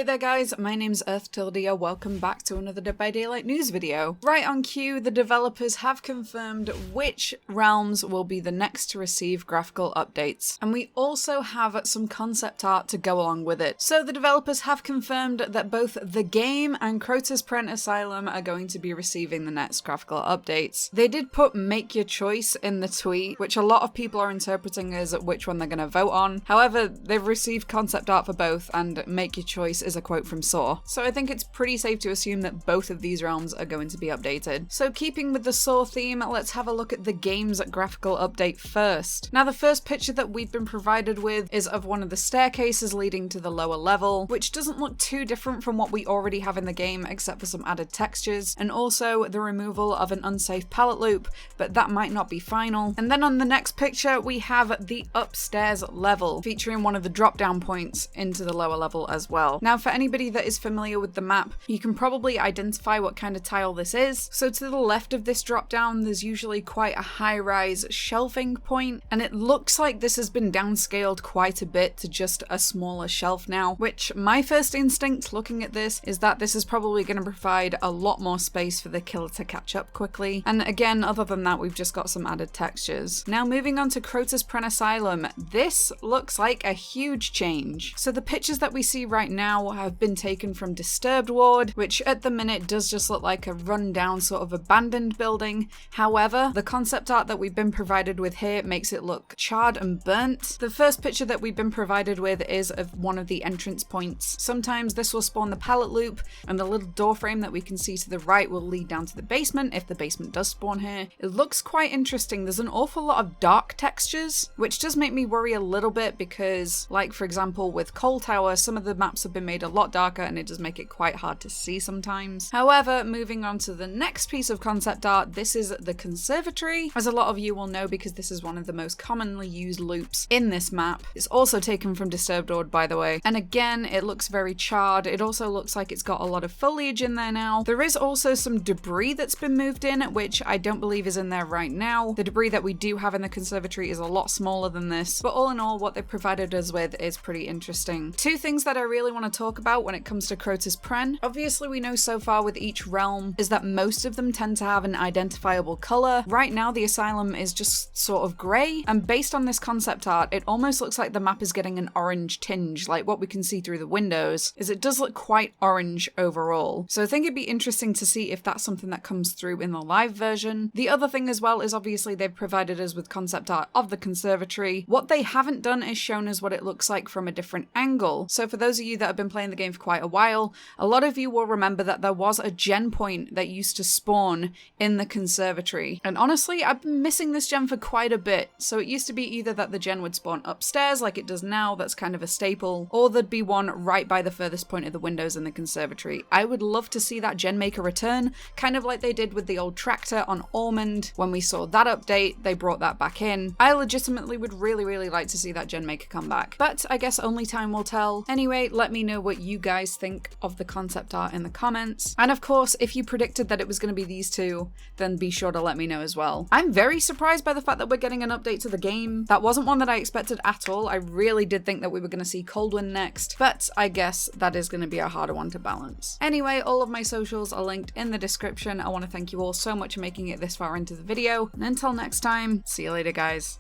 Hey there guys, my name's EarthTildia, welcome back to another Dead by Daylight news video. Right on cue, the developers have confirmed which realms will be the next to receive graphical updates, and we also have some concept art to go along with it. So the developers have confirmed that both the game and CROTUS PRENN Asylum are going to be receiving the next graphical updates. They did put make your choice in the tweet, which a lot of people are interpreting as which one they're going to vote on. However, they've received concept art for both, and make your choice is a quote from Saw. So I think it's pretty safe to assume that both of these realms are going to be updated. So keeping with the Saw theme, let's have a look at the game's graphical update first. Now the first picture that we've been provided with is of one of the staircases leading to the lower level, which doesn't look too different from what we already have in the game except for some added textures, and also the removal of an unsafe pallet loop, but that might not be final. And then on the next picture we have the upstairs level, featuring one of the drop down points into the lower level as well. Now for anybody that is familiar with the map, you can probably identify what kind of tile this is. So to the left of this drop down, there's usually quite a high-rise shelving point, and it looks like this has been downscaled quite a bit to just a smaller shelf now, which my first instinct looking at this is that this is probably going to provide a lot more space for the killer to catch up quickly. And again, other than that, we've just got some added textures. Now moving on to CROTUS PRENN Asylum, this looks like a huge change. So the pictures that we see right now have been taken from Disturbed Ward, which at the minute does just look like a rundown sort of abandoned building. However, the concept art that we've been provided with here makes it look charred and burnt. The first picture that we've been provided with is of one of the entrance points. Sometimes this will spawn the pallet loop, and the little door frame that we can see to the right will lead down to the basement if the basement does spawn here. It looks quite interesting. There's an awful lot of dark textures, which does make me worry a little bit because, like for example with Coal Tower, some of the maps have been made a lot darker and it does make it quite hard to see sometimes. However, moving on to the next piece of concept art, this is the conservatory, as a lot of you will know because this is one of the most commonly used loops in this map. It's also taken from Disturbed Ward, by the way, and again it looks very charred. It also looks like it's got a lot of foliage in there now. There is also some debris that's been moved in, which I don't believe is in there right now. The debris that we do have in the conservatory is a lot smaller than this, but all in all what they provided us with is pretty interesting. Two things that I really want to talk about when it comes to CROTUS PRENN. Obviously we know so far with each realm is that most of them tend to have an identifiable color. Right now the Asylum is just sort of grey, and based on this concept art it almost looks like the map is getting an orange tinge. Like what we can see through the windows is it does look quite orange overall. So I think it'd be interesting to see if that's something that comes through in the live version. The other thing as well is obviously they've provided us with concept art of the conservatory. What they haven't done is shown us what it looks like from a different angle. So for those of you that have been playing the game for quite a while, a lot of you will remember that there was a gen point that used to spawn in the conservatory. And honestly, I've been missing this gen for quite a bit. So it used to be either that the gen would spawn upstairs like it does now, that's kind of a staple, or there'd be one right by the furthest point of the windows in the conservatory. I would love to see that gen make a return, kind of like they did with the old tractor on Ormond. When we saw that update, they brought that back in. I legitimately would really like to see that gen make a comeback. But I guess only time will tell. Anyway, let me know what you guys think of the concept art in the comments. And of course, if you predicted that it was going to be these two, then be sure to let me know as well. I'm very surprised by the fact that we're getting an update to the game. That wasn't one that I expected at all. I really did think that we were going to see Coldwind next, but I guess that is going to be a harder one to balance. Anyway, all of my socials are linked in the description. I want to thank you all so much for making it this far into the video, and until next time, see you later guys.